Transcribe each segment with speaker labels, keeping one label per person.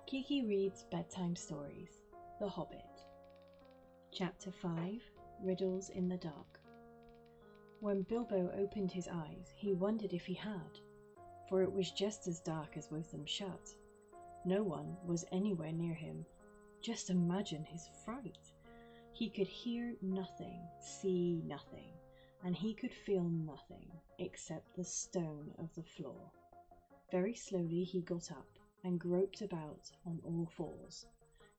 Speaker 1: Kiki reads bedtime stories. The Hobbit. Chapter 5, Riddles in the Dark. When Bilbo opened his eyes, he wondered if he had, for it was just as dark as with them shut. No one was anywhere near him. Just imagine his fright. He could hear nothing, see nothing, and he could feel nothing except the stone of the floor. Very slowly he got up and groped about on all fours,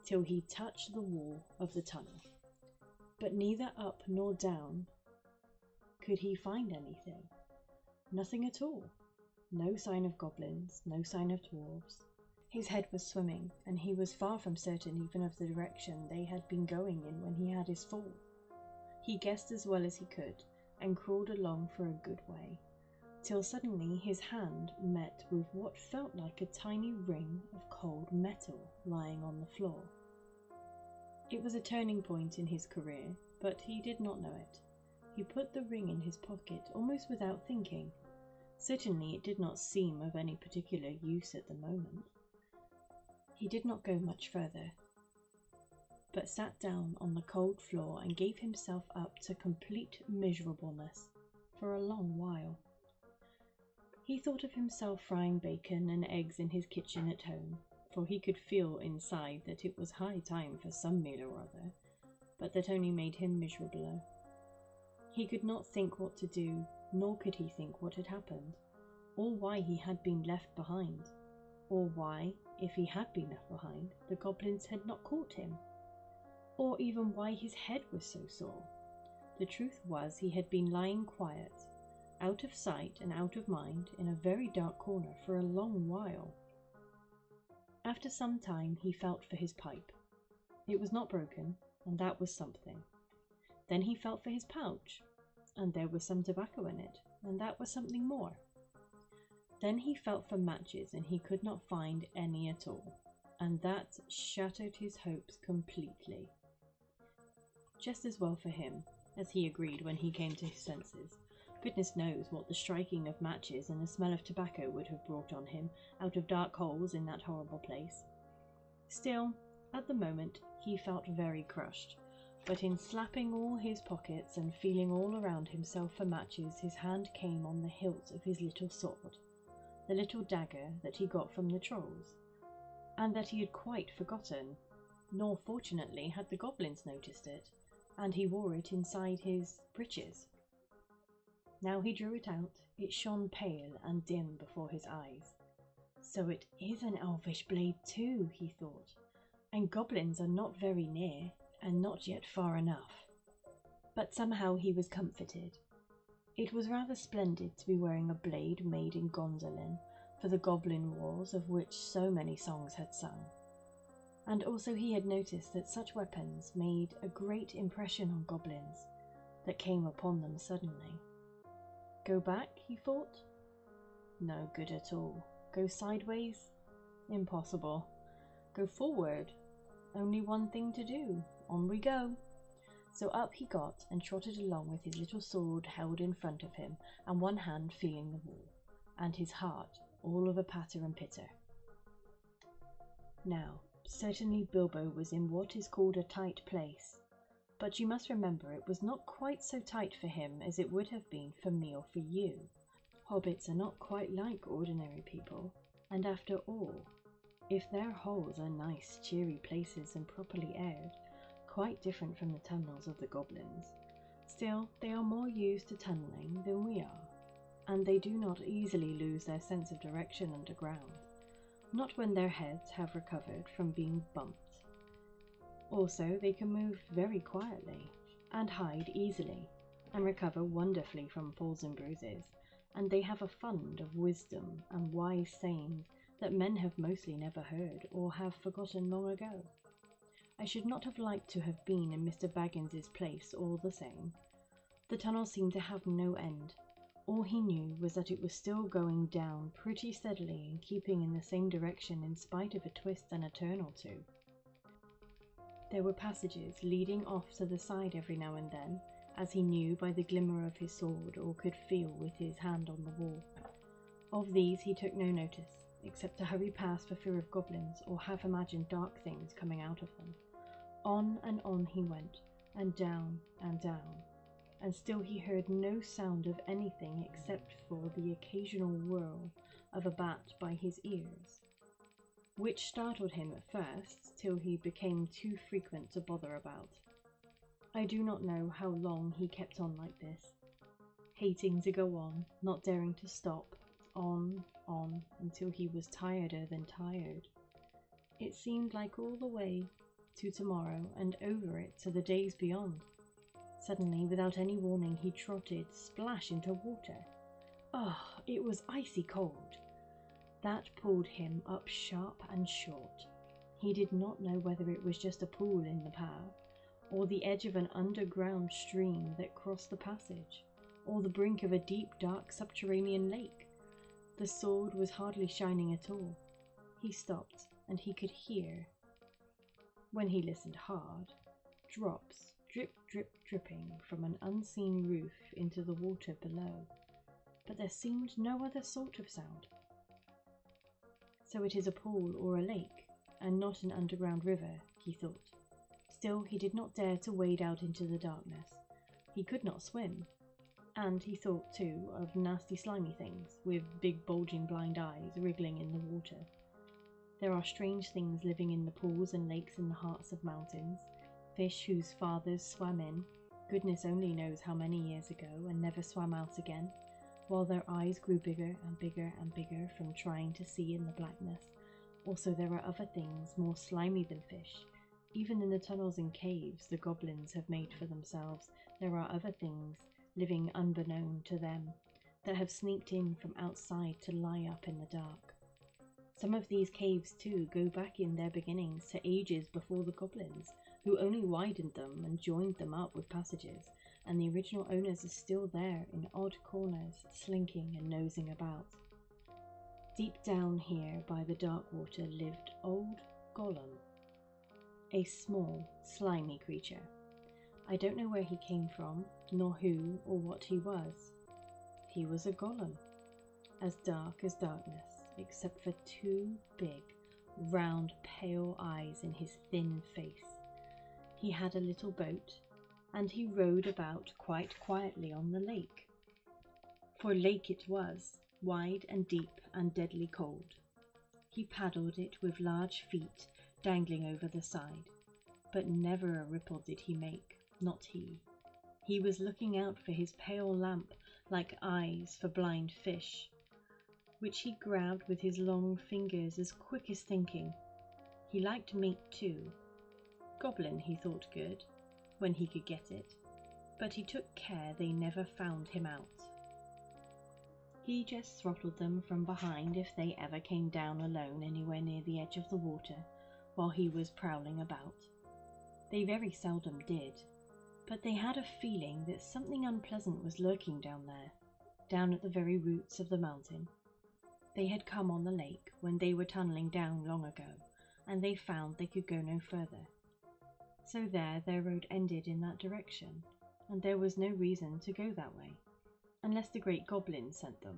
Speaker 1: till he touched the wall of the tunnel. But neither up nor down could he find anything. Nothing at all. No sign of goblins, no sign of dwarves. His head was swimming, and he was far from certain even of the direction they had been going in when he had his fall. He guessed as well as he could, and crawled along for a good way, till suddenly his hand met with what felt like a tiny ring of cold metal lying on the floor. It was a turning point in his career, but he did not know it. He put the ring in his pocket almost without thinking. Certainly it did not seem of any particular use at the moment. He did not go much further, but sat down on the cold floor and gave himself up to complete miserableness for a long while. He thought of himself frying bacon and eggs in his kitchen at home, for he could feel inside that it was high time for some meal or other, but that only made him miserabler. He could not think what to do, nor could he think what had happened, or why he had been left behind, or why, if he had been left behind, the goblins had not caught him, or even why his head was so sore. The truth was he had been lying quiet, out of sight and out of mind, in a very dark corner for a long while. After some time he felt for his pipe. It was not broken, and that was something. Then he felt for his pouch, and there was some tobacco in it, and that was something more. Then he felt for matches, and he could not find any at all, and that shattered his hopes completely. Just as well for him, as he agreed when he came to his senses. Goodness knows what the striking of matches and the smell of tobacco would have brought on him out of dark holes in that horrible place. Still, at the moment, he felt very crushed, but in slapping all his pockets and feeling all around himself for matches, his hand came on the hilt of his little sword, the little dagger that he got from the trolls, and that he had quite forgotten, nor fortunately had the goblins noticed it, and he wore it inside his breeches. Now he drew it out. It shone pale and dim before his eyes. So it is an elvish blade too, he thought, and goblins are not very near, and not yet far enough. But somehow he was comforted. It was rather splendid to be wearing a blade made in Gondolin for the goblin wars of which so many songs had sung. And also he had noticed that such weapons made a great impression on goblins that came upon them suddenly. Go back, he thought? No good at all. Go sideways? Impossible. Go forward? Only one thing to do. On we go. So up he got and trotted along with his little sword held in front of him and one hand feeling the wall, and his heart all of a patter and pitter. Now, certainly Bilbo was in what is called a tight place, but you must remember it was not quite so tight for him as it would have been for me or for you. Hobbits are not quite like ordinary people, and after all, if their holes are nice, cheery places and properly aired, quite different from the tunnels of the goblins, still they are more used to tunneling than we are, and they do not easily lose their sense of direction underground, not when their heads have recovered from being bumped. Also, they can move very quietly, and hide easily, and recover wonderfully from falls and bruises, and they have a fund of wisdom and wise sayings that men have mostly never heard or have forgotten long ago. I should not have liked to have been in Mr. Baggins's place all the same. The tunnel seemed to have no end. All he knew was that it was still going down pretty steadily and keeping in the same direction in spite of a twist and a turn or two. There were passages leading off to the side every now and then, as he knew by the glimmer of his sword or could feel with his hand on the wall. Of these he took no notice, except to hurry past for fear of goblins or half imagined dark things coming out of them. On he went, and down, and still he heard no sound of anything except for the occasional whirl of a bat by his ears, which startled him at first till he became too frequent to bother about. I do not know how long he kept on like this, hating to go on, not daring to stop, on, until he was tireder than tired. It seemed like all the way to tomorrow and over it to the days beyond. Suddenly, without any warning, he trotted splash into water. It was icy cold. That pulled him up sharp and short. He did not know whether it was just a pool in the path, or the edge of an underground stream that crossed the passage, or the brink of a deep, dark subterranean lake. The sword was hardly shining at all. He stopped, and he could hear, when he listened hard, drops, drip, drip, dripping from an unseen roof into the water below. But there seemed no other sort of sound. So it is a pool or a lake, and not an underground river, he thought. Still, he did not dare to wade out into the darkness. He could not swim. And he thought, too, of nasty slimy things, with big bulging blind eyes wriggling in the water. There are strange things living in the pools and lakes in the hearts of mountains, fish whose fathers swam in, goodness only knows how many years ago, and never swam out again, while their eyes grew bigger and bigger and bigger from trying to see in the blackness. Also there are other things more slimy than fish. Even in the tunnels and caves the goblins have made for themselves, there are other things living unbeknown to them, that have sneaked in from outside to lie up in the dark. Some of these caves, too, go back in their beginnings to ages before the goblins, who only widened them and joined them up with passages, and the original owners are still there in odd corners, slinking and nosing about. Deep down here by the dark water lived old Gollum, a small, slimy creature. I don't know where he came from, nor who or what he was. He was a golem, as dark as darkness, except for two big, round, pale eyes in his thin face. He had a little boat, and he rowed about quite quietly on the lake. For lake it was, wide and deep and deadly cold. He paddled it with large feet dangling over the side, but never a ripple did he make. Not he. He was looking out for his pale lamp like eyes for blind fish, which he grabbed with his long fingers as quick as thinking. He liked meat too. Goblin, he thought good, when he could get it, but he took care they never found him out. He just throttled them from behind if they ever came down alone anywhere near the edge of the water while he was prowling about. They very seldom did. But they had a feeling that something unpleasant was lurking down there, down at the very roots of the mountain. They had come on the lake when they were tunneling down long ago, and they found they could go no further. So there their road ended in that direction, and there was no reason to go that way, unless the great goblin sent them.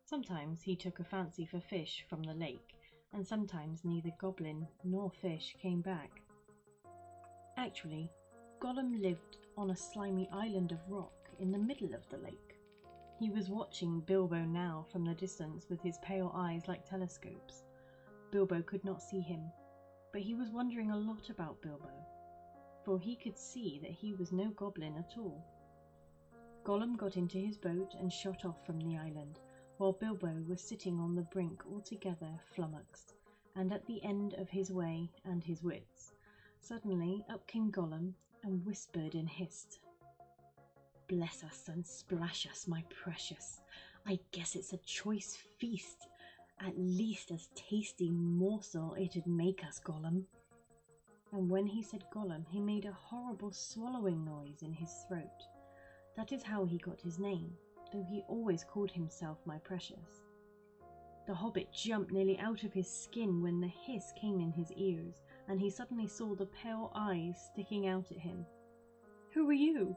Speaker 1: Sometimes he took a fancy for fish from the lake, and sometimes neither goblin nor fish came back. Actually, Gollum lived on a slimy island of rock in the middle of the lake. He was watching Bilbo now from the distance with his pale eyes like telescopes. Bilbo could not see him, but he was wondering a lot about Bilbo, for he could see that he was no goblin at all. Gollum got into his boat and shot off from the island, while Bilbo was sitting on the brink altogether flummoxed, and at the end of his way and his wits. Suddenly up came Gollum, and whispered and hissed, "Bless us and splash us, my precious. I guess it's a choice feast. At least as tasty morsel it'd make us, Gollum." And when he said Gollum, he made a horrible swallowing noise in his throat. That is how he got his name, though he always called himself my precious. The Hobbit jumped nearly out of his skin when the hiss came in his ears, and he suddenly saw the pale eyes sticking out at him. "Who are you?"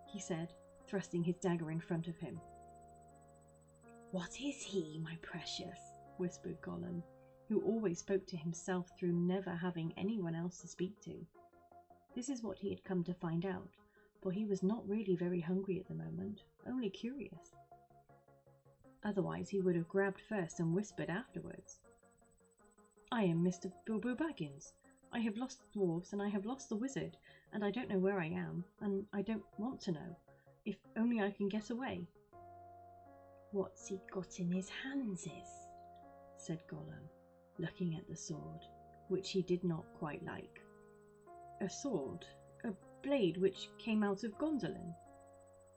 Speaker 1: he said, thrusting his dagger in front of him. "What is he, my precious?" whispered Gollum, who always spoke to himself through never having anyone else to speak to. This is what he had come to find out, for he was not really very hungry at the moment, only curious. Otherwise he would have grabbed first and whispered afterwards. I am Mr. Bilbo Baggins. I have lost the dwarves and I have lost the wizard, and I don't know where I am, and I don't want to know. If only I can get away. What's he got in his hands said Gollum, looking at the sword, which he did not quite like. A sword? A blade which came out of Gondolin?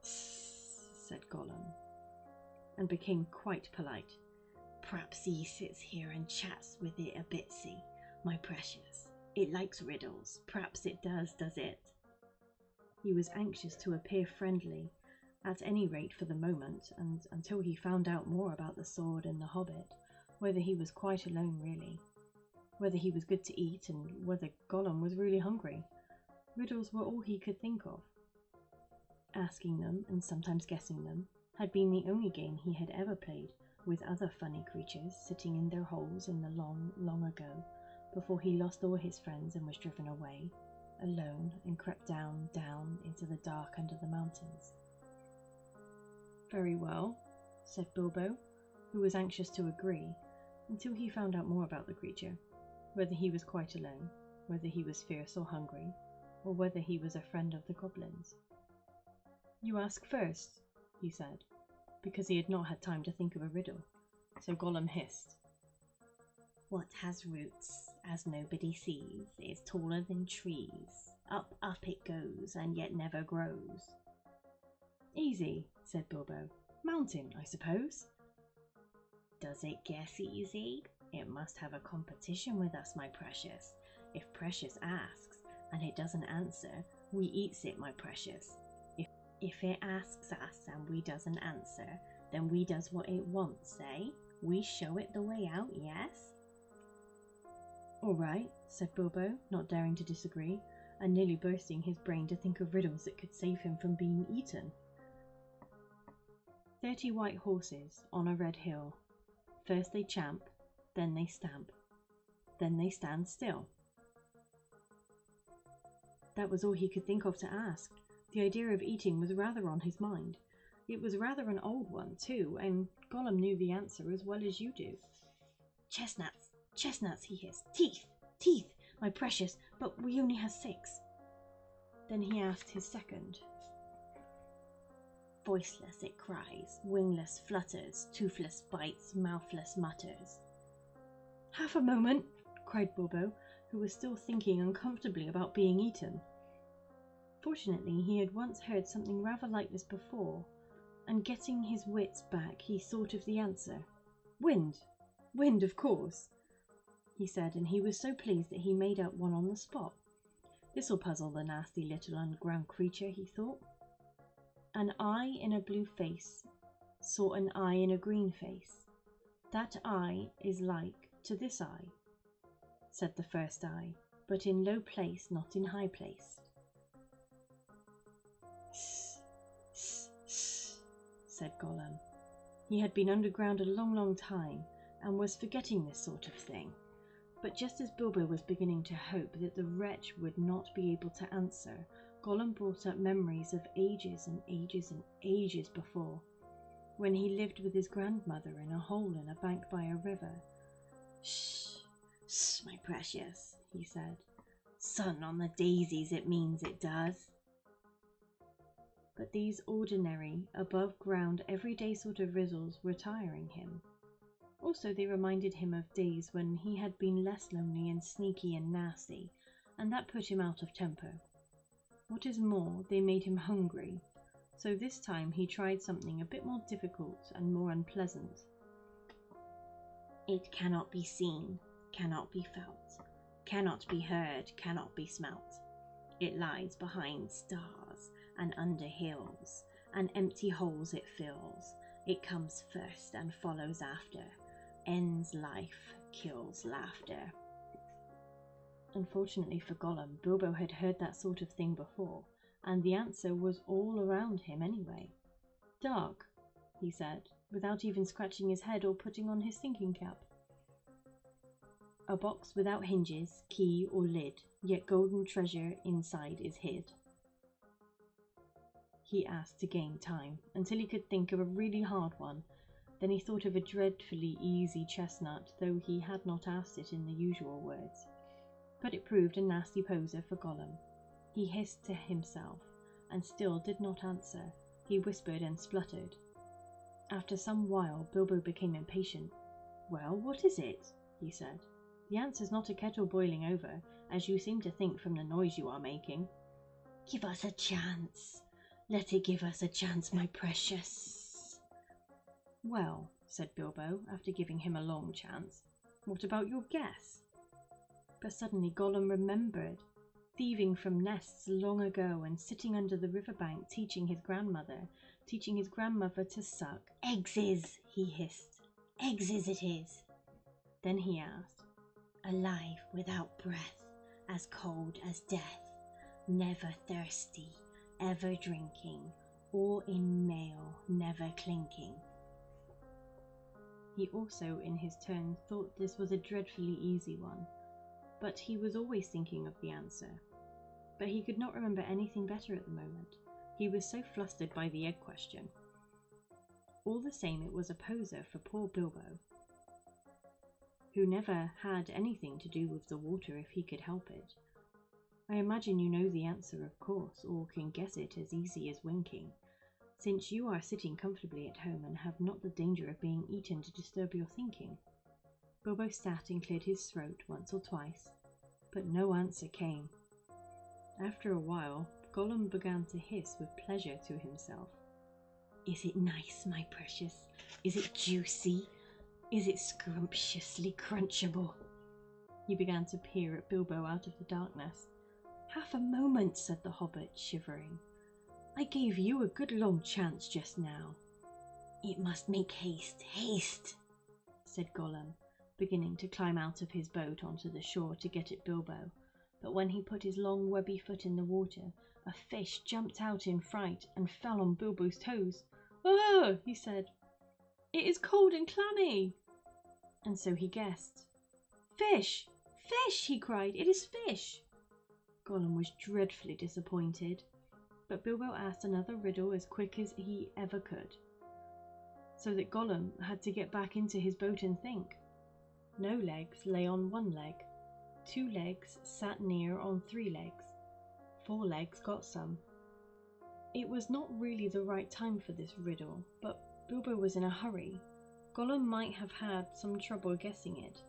Speaker 1: Said Gollum, and became quite polite. Perhaps he sits here and chats with it a bitsy, my precious. It likes riddles. Perhaps it does it? He was anxious to appear friendly, at any rate for the moment, and until he found out more about the sword and the Hobbit, whether he was quite alone really, whether he was good to eat, and whether Gollum was really hungry. Riddles were all he could think of. Asking them, and sometimes guessing them, had been the only game he had ever played with other funny creatures sitting in their holes in the long, long ago, before he lost all his friends and was driven away, alone, and crept down into the dark under the mountains. Very well, said Bilbo, who was anxious to agree, until he found out more about the creature, whether he was quite alone, whether he was fierce or hungry, or whether he was a friend of the goblins. You ask first, he said, because he had not had time to think of a riddle, so Gollum hissed. What has roots, as nobody sees, is taller than trees. Up, up it goes, and yet never grows. Easy, said Bilbo. Mountain, I suppose. Does it guess easy? It must have a competition with us, my precious. If Precious asks, and it doesn't answer, we eats it, my precious. If it asks us and we doesn't answer, then we does what it wants, eh? We show it the way out, yes? All right, said Bilbo, not daring to disagree, and nearly bursting his brain to think of riddles that could save him from being eaten. 30 white horses on a red hill. First they champ, then they stamp, then they stand still. That was all he could think of to ask. The idea of eating was rather on his mind. It was rather an old one, too, and Gollum knew the answer as well as you do. Chestnuts, chestnuts, he hissed. Teeth, teeth, my precious, but we only have 6. Then he asked his second. Voiceless it cries, wingless flutters, toothless bites, mouthless mutters. Half a moment, cried Bilbo, who was still thinking uncomfortably about being eaten. Fortunately, he had once heard something rather like this before, and getting his wits back, he thought of the answer. Wind! Wind, of course, he said, and he was so pleased that he made up one on the spot. This'll puzzle the nasty little underground creature, he thought. An eye in a blue face saw an eye in a green face. That eye is like to this eye, said the first eye, but in low place, not in high place. Said Gollum. He had been underground a long, long time, and was forgetting this sort of thing. But just as Bilbo was beginning to hope that the wretch would not be able to answer, Gollum brought up memories of ages and ages and ages before, when he lived with his grandmother in a hole in a bank by a river. Shh, shh, my precious, he said. Sun on the daisies, it means it does. But these ordinary, above-ground, everyday sort of riddles were tiring him. Also, they reminded him of days when he had been less lonely and sneaky and nasty, and that put him out of temper. What is more, they made him hungry, so this time he tried something a bit more difficult and more unpleasant. It cannot be seen, cannot be felt, cannot be heard, cannot be smelt. It lies behind stars and under hills, and empty holes it fills. It comes first and follows after, ends life, kills laughter. Unfortunately for Gollum, Bilbo had heard that sort of thing before, and the answer was all around him anyway. Dark, he said, without even scratching his head or putting on his thinking cap. A box without hinges, key or lid, yet golden treasure inside is hid. He asked to gain time, until he could think of a really hard one. Then he thought of a dreadfully easy chestnut, though he had not asked it in the usual words. But it proved a nasty poser for Gollum. He hissed to himself, and still did not answer. He whispered and spluttered. After some while, Bilbo became impatient. "Well, what is it?" he said. "The answer's not a kettle boiling over, as you seem to think from the noise you are making." "Give us a chance. Let it give us a chance, my precious." "Well," said Bilbo, after giving him a long chance, "what about your guess?" But suddenly Gollum remembered, thieving from nests long ago and sitting under the riverbank teaching his grandmother to suck. "Eggses," he hissed. "Eggses it is." Then he asked, "Alive without breath, as cold as death, never thirsty, ever drinking, or in mail never clinking." He also, in his turn, thought this was a dreadfully easy one, but he was always thinking of the answer. But he could not remember anything better at the moment. He was so flustered by the egg question. All the same, it was a poser for poor Bilbo, who never had anything to do with the water if he could help it. I imagine you know the answer, of course, or can guess it as easy as winking, since you are sitting comfortably at home and have not the danger of being eaten to disturb your thinking. Bilbo sat and cleared his throat once or twice, but no answer came. After a while, Gollum began to hiss with pleasure to himself. "Is it nice, my precious? Is it juicy? Is it scrumptiously crunchable?" He began to peer at Bilbo out of the darkness. "Half a moment," said the Hobbit, shivering. "I gave you a good long chance just now." "It must make haste, haste," said Gollum, beginning to climb out of his boat onto the shore to get at Bilbo. But when he put his long webby foot in the water, a fish jumped out in fright and fell on Bilbo's toes. "Oh!" he said. "It is cold and clammy." And so he guessed. "Fish! Fish!" he cried. "It is fish!" Gollum was dreadfully disappointed, but Bilbo asked another riddle as quick as he ever could, so that Gollum had to get back into his boat and think. No legs lay on one leg. 2 legs sat near on 3 legs. 4 legs got some. It was not really the right time for this riddle, but Bilbo was in a hurry. Gollum might have had some trouble guessing it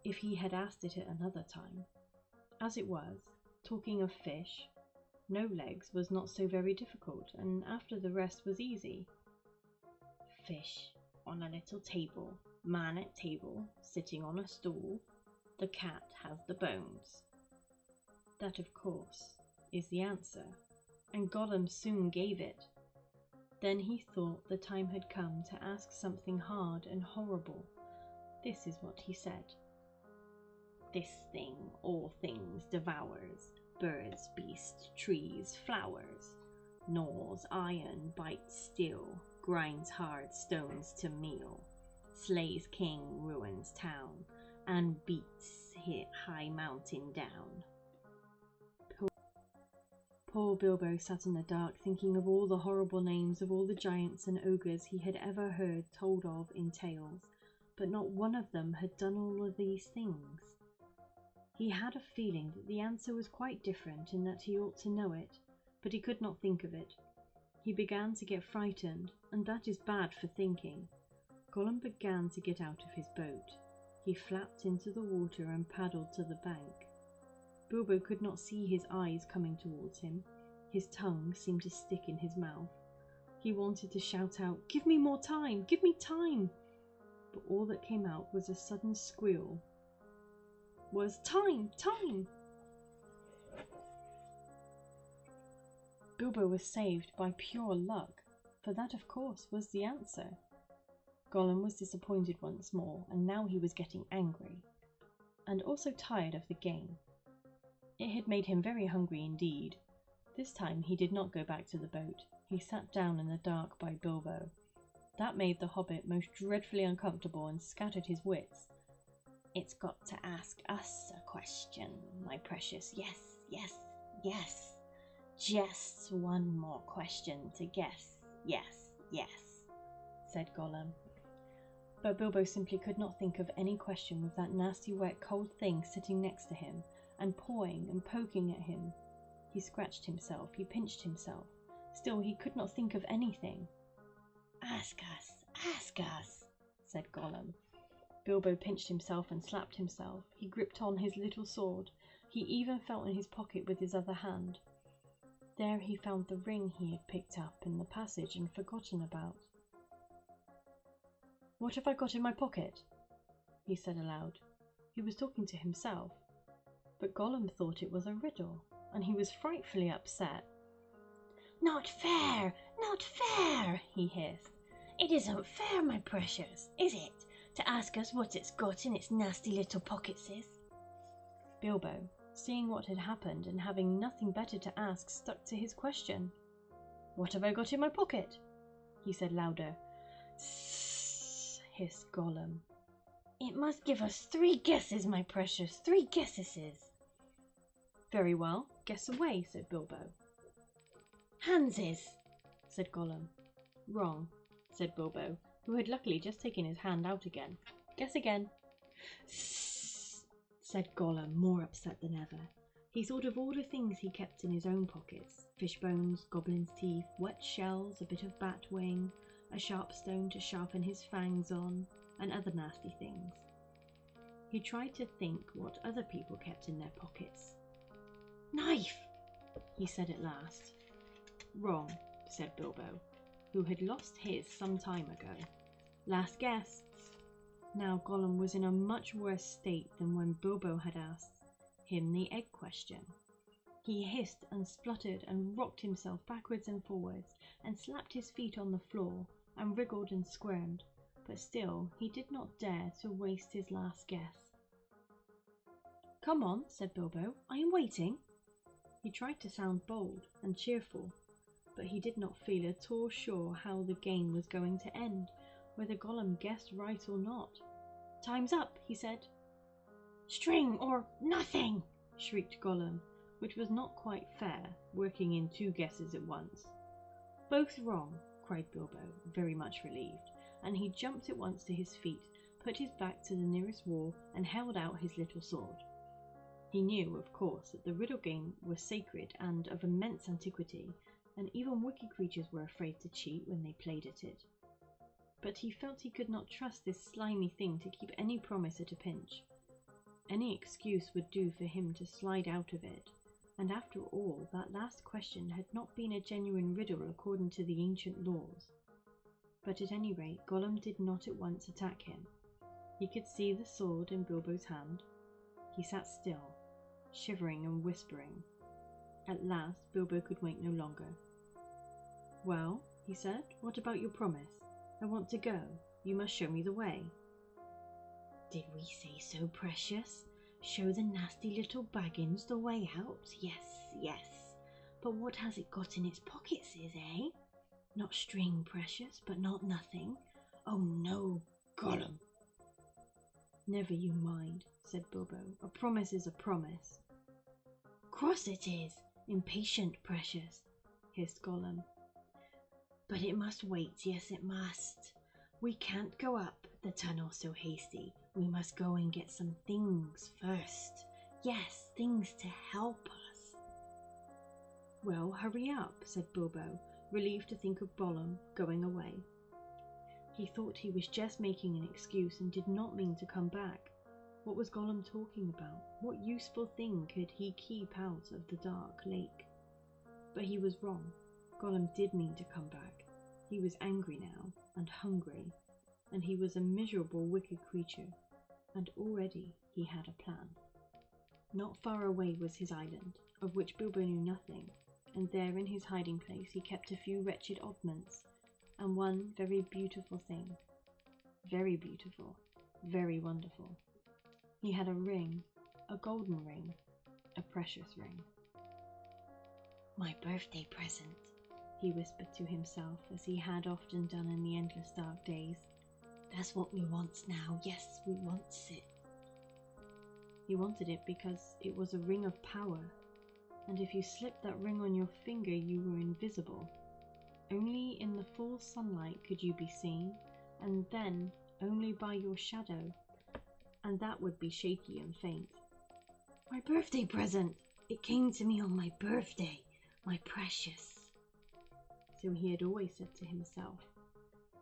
Speaker 1: if he had asked it at another time. As it was, talking of fish, no legs was not so very difficult, and after the rest was easy. Fish on a little table, man at table, sitting on a stool, the cat has the bones. That, of course, is the answer, and Gollum soon gave it. Then he thought the time had come to ask something hard and horrible. This is what he said. "This thing all things devours, birds, beasts, trees, flowers, gnaws iron, bites steel, grinds hard stones to meal, slays king, ruins town, and beats high mountain down." Poor Bilbo sat in the dark thinking of all the horrible names of all the giants and ogres he had ever heard told of in tales, but not one of them had done all of these things. He had a feeling that the answer was quite different and that he ought to know it, but he could not think of it. He began to get frightened, and that is bad for thinking. Gollum began to get out of his boat. He flapped into the water and paddled to the bank. Bilbo could not see his eyes coming towards him. His tongue seemed to stick in his mouth. He wanted to shout out, "Give me more time! Give me time!" But all that came out was a sudden squeal. Was "Time! Time!" Bilbo was saved by pure luck, for that, of course, was the answer. Gollum was disappointed once more, and now he was getting angry, and also tired of the game. It had made him very hungry indeed. This time he did not go back to the boat. He sat down in the dark by Bilbo. That made the Hobbit most dreadfully uncomfortable and scattered his wits. It's got to ask us a question, my precious. Yes, yes, yes. Just one more question to guess. Yes, yes, said Gollum. But Bilbo simply could not think of any question with that nasty, wet, cold thing sitting next to him and pawing and poking at him. He scratched himself, he pinched himself. Still, he could not think of anything. Ask us, said Gollum. Bilbo pinched himself and slapped himself. He gripped on his little sword. He even felt in his pocket with his other hand. There he found the ring he had picked up in the passage and forgotten about. What have I got in my pocket? He said aloud. He was talking to himself. But Gollum thought it was a riddle, and he was frightfully upset. Not fair! Not fair! He hissed. It isn't fair, my precious, is it, to ask us what it's got in its nasty little pocketses? Bilbo, seeing what had happened and having nothing better to ask, stuck to his question. What have I got in my pocket? He said louder. Sssss, hissed Gollum. It must give us 3 guesses, my precious, 3 guesses. Very well, guess away, said Bilbo. Handses, said Gollum. Wrong, said Bilbo, who had luckily just taken his hand out again. Guess again. Sssss, said Gollum, more upset than ever. He thought of all the things he kept in his own pockets. Fish bones, goblin's teeth, wet shells, a bit of bat wing, a sharp stone to sharpen his fangs on, and other nasty things. He tried to think what other people kept in their pockets. Knife, he said at last. Wrong, said Bilbo, who had lost his some time ago. Last guess. Now Gollum was in a much worse state than when Bilbo had asked him the egg question. He hissed and spluttered and rocked himself backwards and forwards and slapped his feet on the floor and wriggled and squirmed, but still he did not dare to waste his last guess. Come on, said Bilbo, I am waiting. He tried to sound bold and cheerful, but he did not feel at all sure how the game was going to end, whether Gollum guessed right or not. Time's up, he said. String or nothing, shrieked Gollum, which was not quite fair, working in 2 guesses at once. Both wrong, cried Bilbo, very much relieved, and he jumped at once to his feet, put his back to the nearest wall, and held out his little sword. He knew, of course, that the riddle game was sacred and of immense antiquity, and even wicked creatures were afraid to cheat when they played at it. But he felt he could not trust this slimy thing to keep any promise at a pinch. Any excuse would do for him to slide out of it, and after all, that last question had not been a genuine riddle according to the ancient laws. But at any rate, Gollum did not at once attack him. He could see the sword in Bilbo's hand. He sat still, shivering and whispering. At last, Bilbo could wait no longer. Well, he said, what about your promise? I want to go. You must show me the way. Did we say so, precious? Show the nasty little Baggins the way out? Yes, yes. But what has it got in its pockets, eh? Not string, precious, but not nothing. Oh no, Gollum. Never you mind, said Bilbo. A promise is a promise. Cross it is, impatient, precious, hissed Gollum. But it must wait, yes it must. We can't go up the tunnel so hasty. We must go and get some things first. Yes, things to help us. Well, hurry up, said Bilbo, relieved to think of Gollum going away. He thought he was just making an excuse and did not mean to come back. What was Gollum talking about? What useful thing could he keep out of the dark lake? But he was wrong. Gollum did mean to come back. He was angry now, and hungry, and he was a miserable, wicked creature, and already he had a plan. Not far away was his island, of which Bilbo knew nothing, and there in his hiding place he kept a few wretched oddments, and one very beautiful thing. Very beautiful, very wonderful. He had a ring, a golden ring, a precious ring. My birthday present, he whispered to himself as he had often done in the endless dark days. That's what we wants now, yes, we wants it. He wanted it because it was a ring of power, and if you slipped that ring on your finger you were invisible. Only in the full sunlight could you be seen, and then only by your shadow, and that would be shaky and faint. My birthday present! It came to me on my birthday, my precious. So he had always said to himself.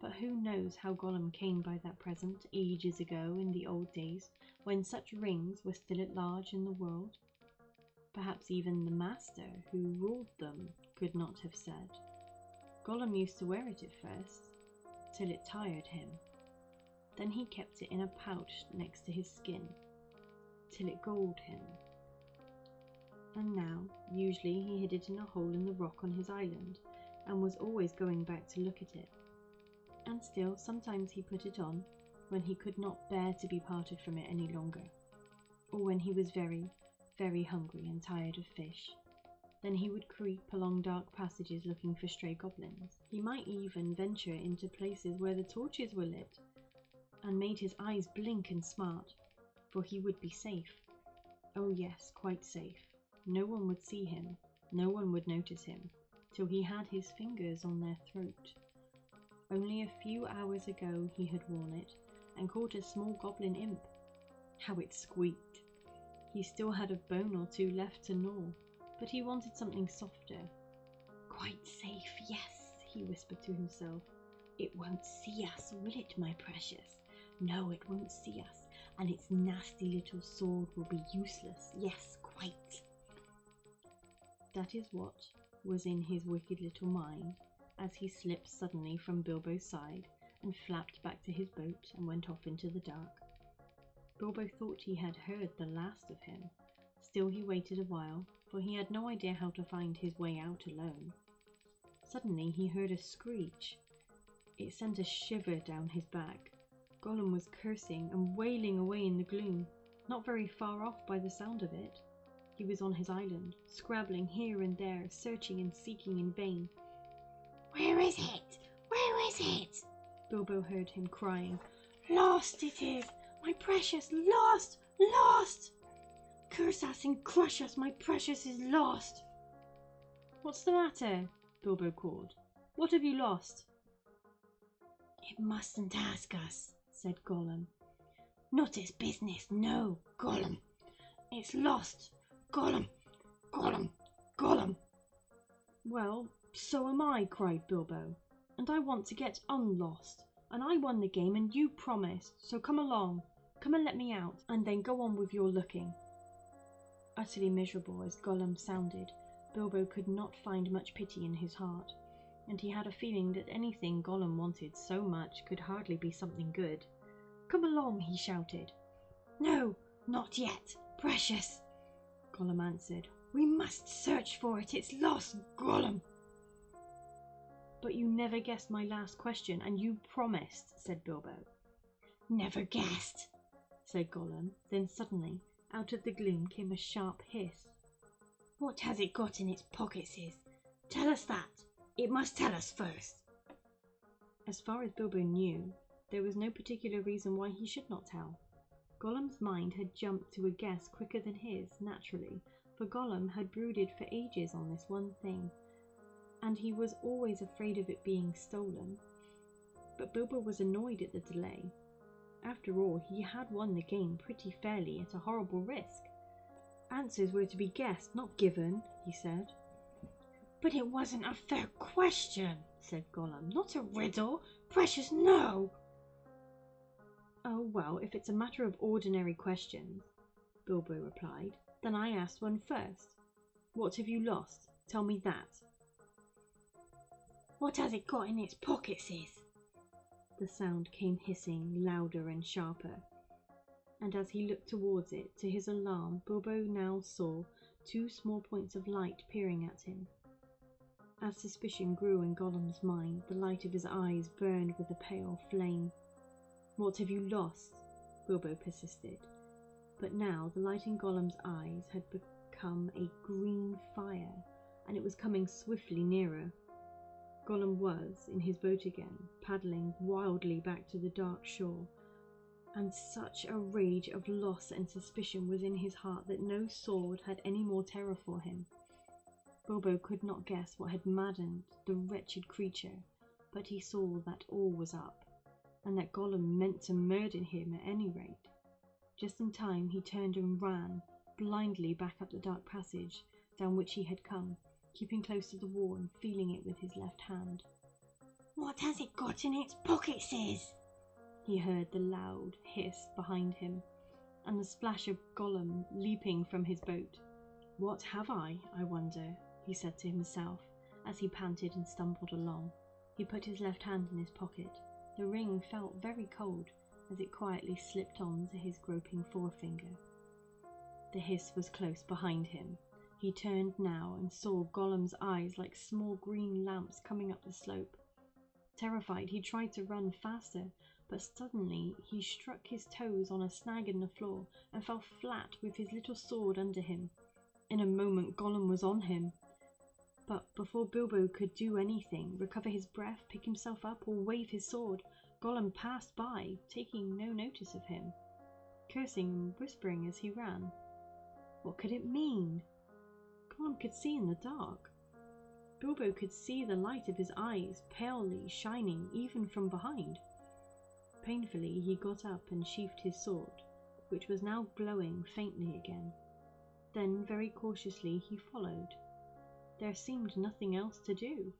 Speaker 1: But who knows how Gollum came by that present ages ago in the old days, when such rings were still at large in the world? Perhaps even the master who ruled them could not have said. Gollum used to wear it at first, till it tired him. Then he kept it in a pouch next to his skin, till it galled him. And now, usually he hid it in a hole in the rock on his island, and was always going back to look at it. And still, sometimes he put it on, when he could not bear to be parted from it any longer, or when he was very, very hungry and tired of fish. Then he would creep along dark passages looking for stray goblins. He might even venture into places where the torches were lit, and made his eyes blink and smart, for he would be safe. Oh yes, quite safe. No one would see him, no one would notice him, till he had his fingers on their throat. Only a few hours ago he had worn it, and caught a small goblin imp. How it squeaked! He still had a bone or two left to gnaw, but he wanted something softer. Quite safe, yes, he whispered to himself. It won't see us, will it, my precious? No, it won't see us, and its nasty little sword will be useless. Yes, quite. That is what was in his wicked little mind, as he slipped suddenly from Bilbo's side and flapped back to his boat and went off into the dark. Bilbo thought he had heard the last of him. Still he waited a while, for he had no idea how to find his way out alone. Suddenly he heard a screech. It sent a shiver down his back. Gollum was cursing and wailing away in the gloom, not very far off by the sound of it. He was on his island, scrabbling here and there, searching and seeking in vain. Where is it? Where is it? Bilbo heard him crying. Lost it is! My precious, lost! Lost! Curse us and crush us, my precious is lost! What's the matter? Bilbo called. What have you lost? It mustn't ask us, said Gollum. Not its business, no, Gollum. It's lost. Gollum, Gollum, Gollum. Well, so am I, cried Bilbo, and I want to get unlost, and I won the game and you promised, so come along, come and let me out, and then go on with your looking. Utterly miserable as Gollum sounded, Bilbo could not find much pity in his heart, and he had a feeling that anything Gollum wanted so much could hardly be something good. Come along, he shouted. No, not yet, precious, Gollum answered. We must search for it, it's lost, Gollum. But you never guessed my last question, and you promised, said Bilbo. Never guessed, said Gollum. Then suddenly, out of the gloom came a sharp hiss. What has it got in its pockets, Sis? Tell us that. It must tell us first. As far as Bilbo knew, there was no particular reason why he should not tell. Gollum's mind had jumped to a guess quicker than his, naturally, for Gollum had brooded for ages on this one thing, and he was always afraid of it being stolen. But Bilbo was annoyed at the delay. After all, he had won the game pretty fairly at a horrible risk. Answers were to be guessed, not given, he said. But it wasn't a fair question, said Gollum. Not a riddle. Precious, no. Oh, well, if it's a matter of ordinary questions, Bilbo replied, then I asked one first. What have you lost? Tell me that. What has it got in its pockets, Sis? The sound came hissing, louder and sharper, and as he looked towards it, to his alarm, Bilbo now saw 2 small points of light peering at him. As suspicion grew in Gollum's mind, the light of his eyes burned with a pale flame. What have you lost? Bilbo persisted, but now the light in Gollum's eyes had become a green fire, and it was coming swiftly nearer. Gollum was in his boat again, paddling wildly back to the dark shore, and such a rage of loss and suspicion was in his heart that no sword had any more terror for him. Bilbo could not guess what had maddened the wretched creature, but he saw that all was up, and that Gollum meant to murder him at any rate. Just in time he turned and ran blindly back up the dark passage down which he had come, keeping close to the wall and feeling it with his left hand.
Speaker 2: "What has it got in its pockets?"
Speaker 1: He heard the loud hiss behind him, and the splash of Gollum leaping from his boat. "What have I wonder?" he said to himself, as he panted and stumbled along. He put his left hand in his pocket. The ring felt very cold as it quietly slipped on to his groping forefinger. The hiss was close behind him. He turned now and saw Gollum's eyes like small green lamps coming up the slope. Terrified, he tried to run faster, but suddenly he struck his toes on a snag in the floor and fell flat with his little sword under him. In a moment Gollum was on him. But before Bilbo could do anything, recover his breath, pick himself up, or wave his sword, Gollum passed by, taking no notice of him, cursing and whispering as he ran. What could it mean? Gollum could see in the dark. Bilbo could see the light of his eyes, palely shining even from behind. Painfully he got up and sheathed his sword, which was now glowing faintly again. Then, very cautiously, he followed. There seemed nothing else to do.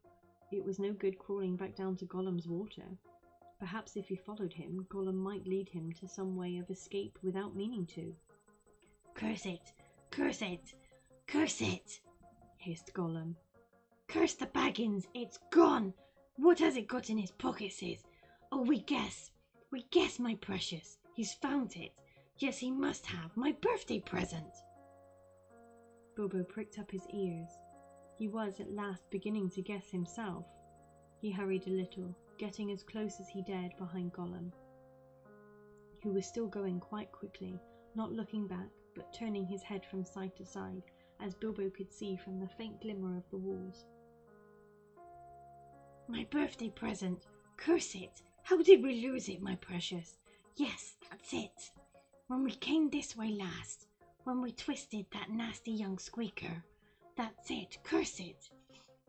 Speaker 1: It was no good crawling back down to Gollum's water. Perhaps if he followed him, Gollum might lead him to some way of escape without meaning to.
Speaker 2: "Curse it! Curse it! Curse it!"
Speaker 1: hissed Gollum.
Speaker 2: "Curse the Baggins! It's gone! What has it got in his pockets? Oh, we guess, my precious. He's found it. Yes, he must have. My birthday present."
Speaker 1: Bilbo pricked up his ears. He was at last beginning to guess himself. He hurried a little, getting as close as he dared behind Gollum, who was still going quite quickly, not looking back, but turning his head from side to side, as Bilbo could see from the faint glimmer of the walls.
Speaker 2: "My birthday present! Curse it! How did we lose it, my precious? Yes, that's it. When we came this way last, when we twisted that nasty young squeaker. That's it, curse it!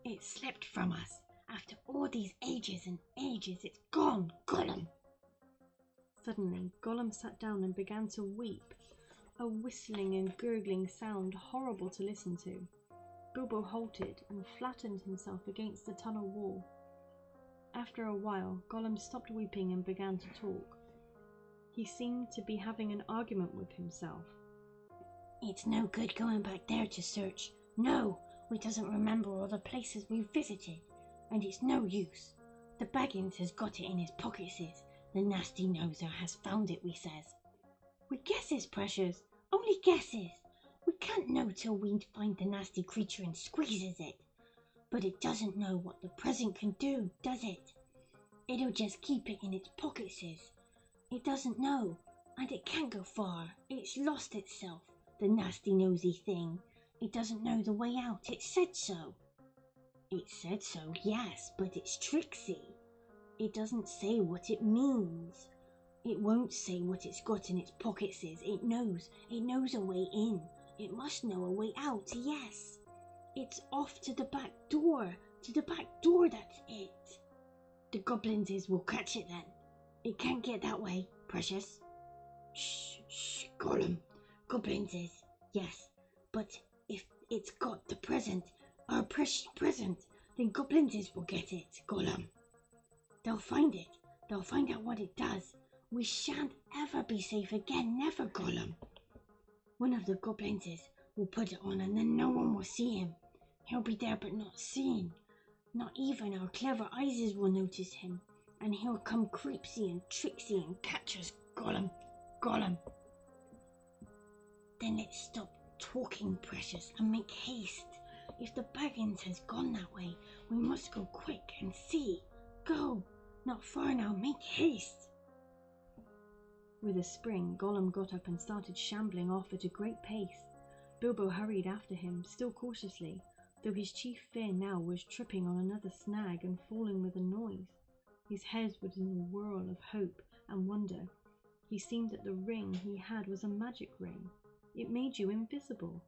Speaker 2: It slipped from us. After all these ages and ages, it's gone, Gollum!"
Speaker 1: Suddenly, Gollum sat down and began to weep, a whistling and gurgling sound horrible to listen to. Bilbo halted and flattened himself against the tunnel wall. After a while, Gollum stopped weeping and began to talk. He seemed to be having an argument with himself.
Speaker 2: "It's no good going back there to search. No, we doesn't remember all the places we've visited, and it's no use. The Baggins has got it in his pockets. The nasty noser has found it, we says. We guesses, precious, only guesses. We can't know till we find the nasty creature and squeezes it. But it doesn't know what the present can do, does it? It'll just keep it in its pockets. It doesn't know, and it can't go far. It's lost itself, the nasty nosy thing. It doesn't know the way out. It said so." "It said so, yes, but it's tricksy. It doesn't say what it means. It won't say what it's got in its pockets. It knows a way in. It must know a way out, yes. It's off to the back door, that's it. The goblins will catch it then. It can't get that way, precious." Shh, Gollum. Goblins yes, but if it's got the present, our precious present, then goblins will get it, Gollum. They'll find it. They'll find out what it does. We shan't ever be safe again, never, Gollum. One of the goblins will put it on, and then no one will see him. He'll be there but not seen. Not even our clever eyes will notice him, and he'll come creepsy and tricksy and catch us, Gollum. Then let's stop talking, precious, and make haste. If the Baggins has gone that way, we must go quick and see. Go, not far now, make haste."
Speaker 1: With a spring, Gollum got up and started shambling off at a great pace. Bilbo hurried after him, still cautiously, though his chief fear now was tripping on another snag and falling with a noise. His head was in a whirl of hope and wonder. He seemed that the ring he had was a magic ring. It made you invisible.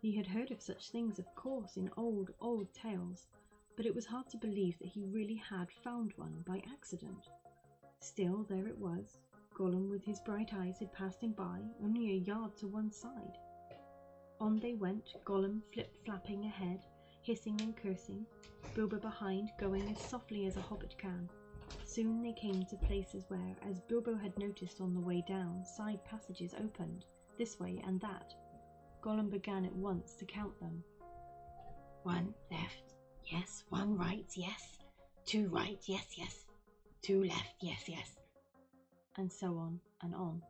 Speaker 1: He had heard of such things, of course, in old tales, but it was hard to believe that he really had found one by accident. Still, there it was. Gollum with his bright eyes had passed him by, only a yard to one side. On they went, Gollum flip-flapping ahead, hissing and cursing, Bilbo behind, going as softly as a hobbit can. Soon they came to places where, as Bilbo had noticed on the way down, side passages opened, this way and that. Gollum began at once to count them.
Speaker 2: 1 left, yes. 1 right, yes. 2 right, yes, yes. 2 left, yes, yes.
Speaker 1: And so on and on.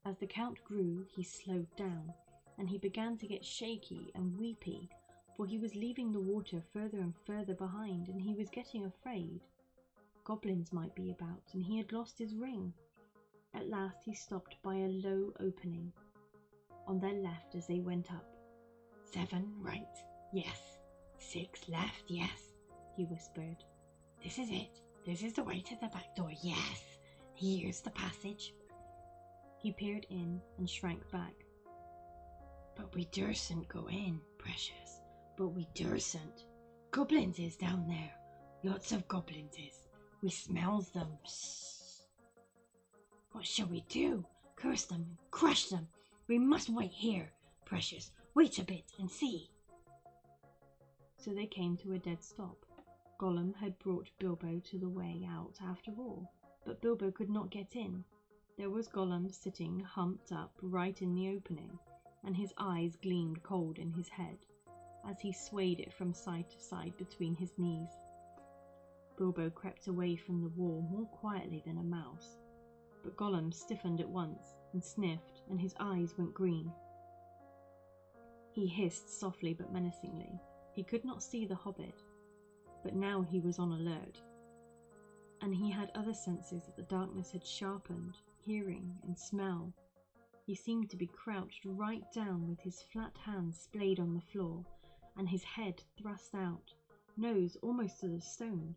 Speaker 1: As the count grew, he slowed down, and he began to get shaky and weepy, for he was leaving the water further and further behind, and he was getting afraid. Goblins might be about, and he had lost his ring. At last he stopped by a low opening on their left as they went up.
Speaker 2: 7 right, yes. 6 left, yes, he whispered. This is it. This is the way to the back door, yes. Here's the passage.
Speaker 1: He peered in and shrank back.
Speaker 2: But we dursn't go in, precious. But we dursn't. Goblins is down there. Lots of goblins is. We smells them. Shh. What shall we do? Curse them and crush them. We must wait here, precious. Wait a bit and see.
Speaker 1: So they came to a dead stop. Gollum had brought Bilbo to the way out after all, but Bilbo could not get in. There was Gollum sitting humped up right in the opening, and his eyes gleamed cold in his head, as he swayed it from side to side between his knees. Bilbo crept away from the wall more quietly than a mouse, but Gollum stiffened at once and sniffed, and his eyes went green. He hissed softly but menacingly. He could not see the hobbit, but now he was on alert, and he had other senses that the darkness had sharpened, hearing and smell. He seemed to be crouched right down with his flat hands splayed on the floor, and his head thrust out, nose almost to the stone.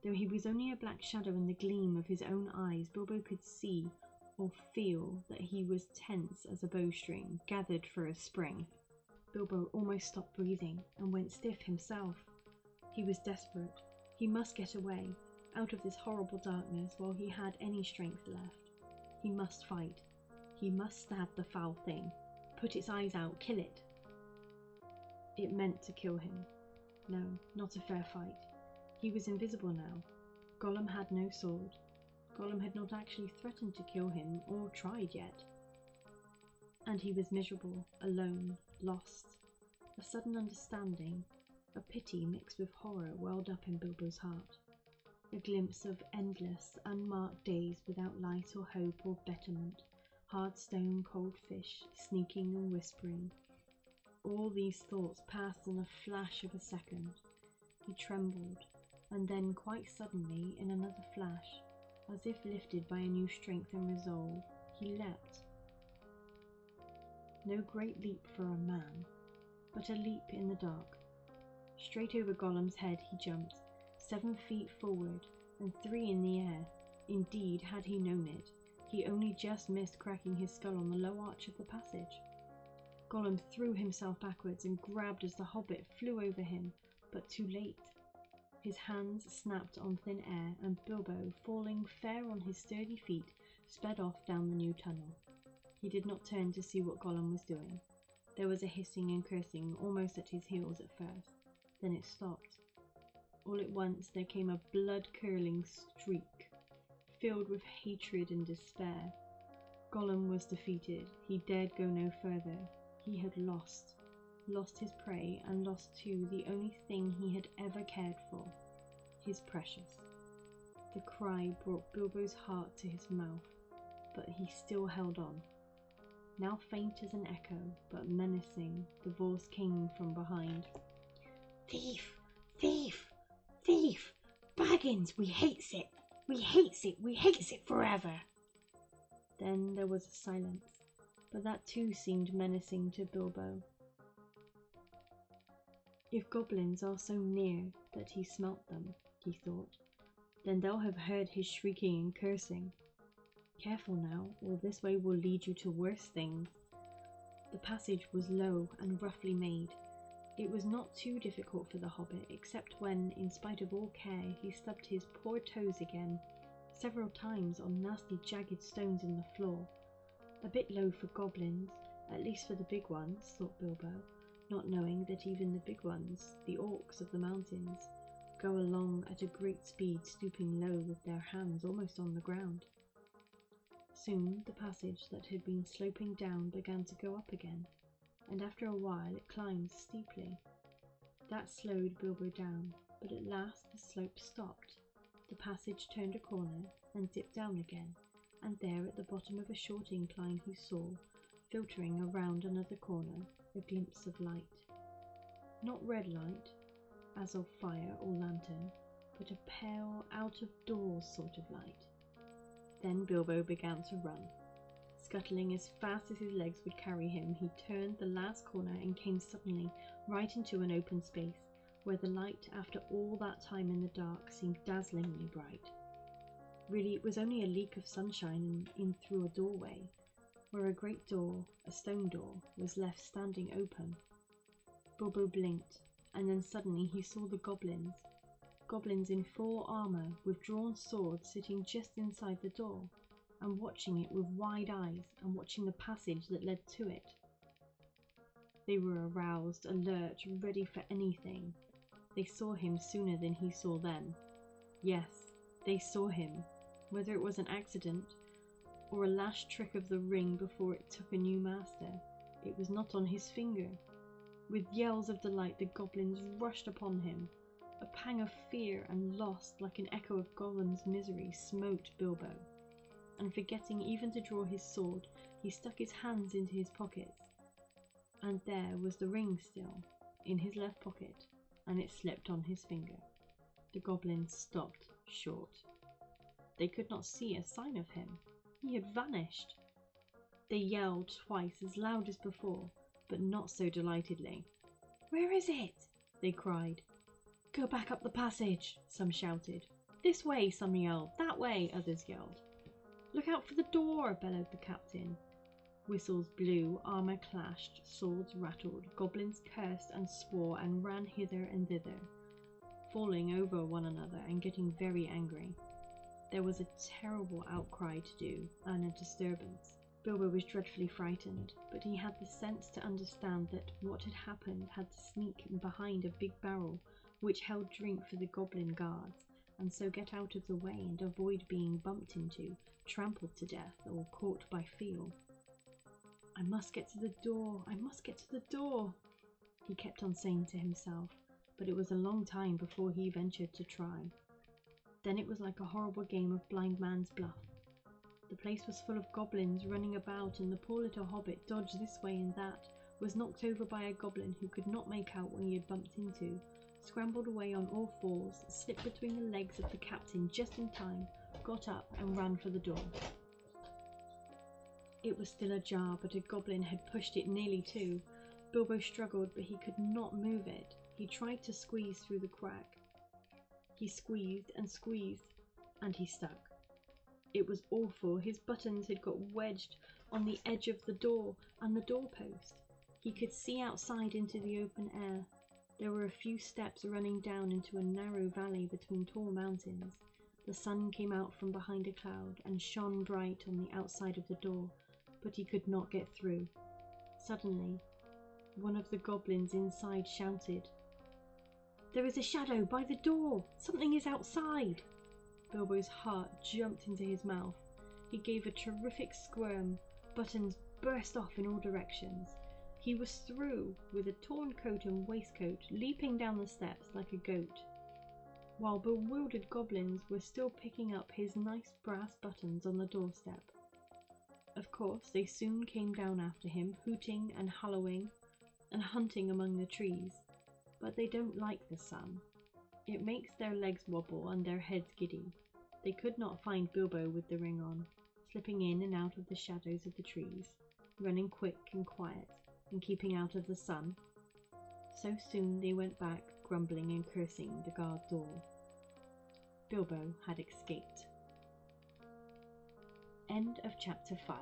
Speaker 1: Though he was only a black shadow in the gleam of his own eyes, Bilbo could see or feel that he was tense as a bowstring gathered for a spring. Bilbo almost stopped breathing and went stiff himself. He was desperate. He must get away, out of this horrible darkness while he had any strength left. He must fight. He must stab the foul thing, put its eyes out, kill it. It meant to kill him. No, not a fair fight. He was invisible now. Gollum had no sword. Gollum had not actually threatened to kill him or tried yet. And he was miserable, alone, lost. A sudden understanding, a pity mixed with horror welled up in Bilbo's heart. A glimpse of endless, unmarked days without light or hope or betterment, hard stone, cold fish, sneaking and whispering. All these thoughts passed in a flash of a second. He trembled, and then quite suddenly, in another flash, as if lifted by a new strength and resolve, he leapt. No great leap for a man, but a leap in the dark. Straight over Gollum's head he jumped, 7 feet forward, and 3 in the air. Indeed, had he known it, he only just missed cracking his skull on the low arch of the passage. Gollum threw himself backwards and grabbed as the hobbit flew over him, but too late. His hands snapped on thin air, and Bilbo, falling fair on his sturdy feet, sped off down the new tunnel. He did not turn to see what Gollum was doing. There was a hissing and cursing almost at his heels at first. Then it stopped. All at once there came a blood-curdling streak, filled with hatred and despair. Gollum was defeated. He dared go no further. He had lost his prey, and lost too the only thing he had ever cared for, his precious. The cry brought Bilbo's heart to his mouth, but he still held on. Now faint as an echo, but menacing, the voice came from behind.
Speaker 2: Thief! Thief! Thief! Baggins, we hates it! We hates it! We hates it forever!
Speaker 1: Then there was a silence, but that too seemed menacing to Bilbo. If goblins are so near that he smelt them, he thought, then they'll have heard his shrieking and cursing. Careful now, or this way will lead you to worse things. The passage was low and roughly made. It was not too difficult for the hobbit, except when, in spite of all care, he stubbed his poor toes again, several times on nasty jagged stones in the floor. A bit low for goblins, at least for the big ones, thought Bilbo, not knowing that even the big ones, the orcs of the mountains, go along at a great speed, stooping low with their hands almost on the ground. Soon the passage that had been sloping down began to go up again, and after a while it climbed steeply. That slowed Bilbo down, but at last the slope stopped. The passage turned a corner and dipped down again, and there at the bottom of a short incline he saw, filtering around another corner, a glimpse of light. Not red light, as of fire or lantern, but a pale, out-of-doors sort of light. Then Bilbo began to run. Scuttling as fast as his legs would carry him, he turned the last corner and came suddenly right into an open space, where the light, after all that time in the dark, seemed dazzlingly bright. Really, it was only a leak of sunshine in through a doorway, where a great door, a stone door, was left standing open. Bilbo blinked, and then suddenly he saw the goblins. Goblins in full armour, with drawn swords, sitting just inside the door, and watching it with wide eyes, and watching the passage that led to it. They were aroused, alert, ready for anything. They saw him sooner than he saw them. Yes, they saw him, whether it was an accident, or a last trick of the ring before it took a new master. It was not on his finger. With yells of delight the goblins rushed upon him. A pang of fear and loss, like an echo of Gollum's misery, smote Bilbo, and forgetting even to draw his sword, he stuck his hands into his pockets. And there was the ring still, in his left pocket, and it slipped on his finger. The goblins stopped short. They could not see a sign of him. He had vanished. They yelled twice as loud as before, but not so delightedly. "Where is it?" they cried. "Go back up the passage," some shouted. "This way," some yelled. "That way," others yelled. "Look out for the door," bellowed the captain. Whistles blew, armour clashed, swords rattled, goblins cursed and swore and ran hither and thither, falling over one another and getting very angry. There was a terrible outcry to do, and a disturbance. Bilbo was dreadfully frightened, but he had the sense to understand that what had happened had to sneak behind a big barrel which held drink for the goblin guards, and so get out of the way and avoid being bumped into, trampled to death, or caught by feel. "I must get to the door, I must get to the door," he kept on saying to himself, but it was a long time before he ventured to try. Then it was like a horrible game of blind man's bluff. The place was full of goblins running about, and the poor little hobbit dodged this way and that, was knocked over by a goblin who could not make out what he had bumped into, scrambled away on all fours, slipped between the legs of the captain just in time, got up and ran for the door. It was still ajar, but a goblin had pushed it nearly to. Bilbo struggled, but he could not move it. He tried to squeeze through the crack. He squeezed and squeezed, and he stuck. It was awful. His buttons had got wedged on the edge of the door and the doorpost. He could see outside into the open air. There were a few steps running down into a narrow valley between tall mountains. The sun came out from behind a cloud and shone bright on the outside of the door, but he could not get through. Suddenly, one of the goblins inside shouted, "There is a shadow by the door! Something is outside!" Bilbo's heart jumped into his mouth. He gave a terrific squirm. Buttons burst off in all directions. He was through, with a torn coat and waistcoat, leaping down the steps like a goat, while bewildered goblins were still picking up his nice brass buttons on the doorstep. Of course, they soon came down after him, hooting and hallooing and hunting among the trees. But they don't like the sun. It makes their legs wobble and their heads giddy. They could not find Bilbo with the ring on, slipping in and out of the shadows of the trees, running quick and quiet, and keeping out of the sun. So soon they went back, grumbling and cursing the guard door. Bilbo had escaped. End of chapter 5.